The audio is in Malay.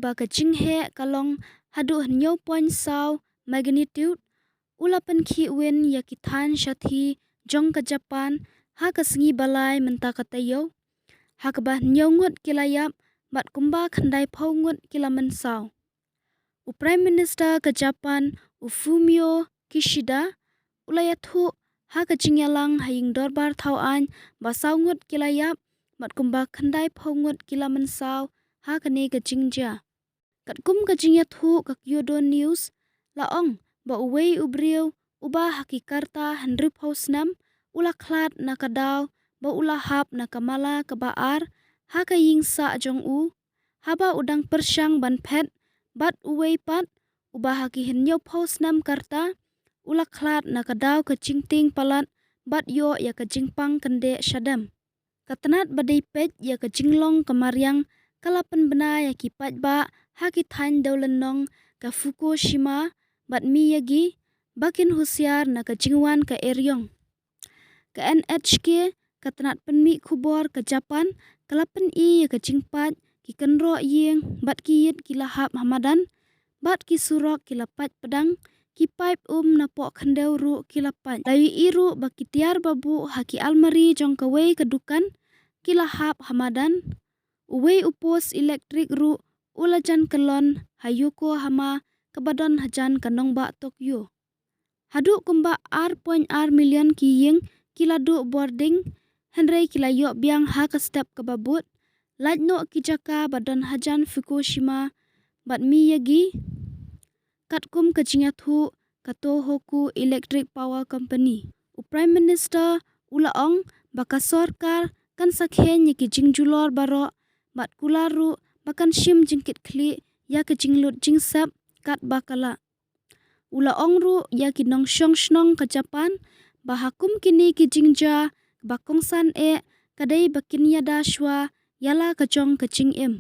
ba ka jing he kalong hadu hnyo point saw magnitude ulapan khi wen ya ki than shathi jong ka Japan ha ka sngi balai menta ka tayo ha ka ba hnyo ngut kilayap bat kumba khandai phau ngut kilaman saw u Prime Minister ka Japan u Fumio Kishida ulaya thu ha ka jingyalang haying dorbar thau an ba saw ngut kilayap bat kumba khandai phau ngut kilaman saw ha ka ne ka jingja kat kum ka jingya thu ka Kyodo News la ong ba uwei ubriu uba hakikarta handrip hausnam ula klat na kadaw ba ula hap na kamala ka baar ha ka ying sa jong u haba udang persyang ban phet bat uwei pat uba haki hinyo hausnam karta ula klat na kadaw ka jingting palat bat yo ya ka jingpang kende syadam katanat badai pet ya ka jinglong kamaryang kalapan bena ya ki pat ba haki than dawlanong ka Fukushima bat mi yagi bakin husiar na ka jingwan ka eryong ka NHK katanat penmi kubor ka Japan kalapan ya ka jingpat ki kenro yeng bat ki yit ki lahap hamadan bat ki surok ki lapat pedang ki pipe na po khandew ru ki lapat lawi iru baki tiar babu haki almari jong ka wei ka dukan ki lahap hamadan uwei upos elektrik ru ulajan kelon hayuko hama kabadon hajan kanong ba Tokyo hadu kumba R million ki ying kiladu boarding henrei kilayo biang ha ka step ka babut lajno ki jaka badon hajan Fukushima bat mi yagi katkum ka jingathu ka Tohoku Electric Power Company u Prime Minister ulaong baka sorkar kan sakhe ni ki jingjulor baro bat kularu bakan shim jingkit khli ya ka jinglut jingsap kat bakala ula ongru ya ki nong shong shnong ka Japan bahakum kini ki jingja bakongsan kadai bakin ya dashwa yala ka jong ka jing em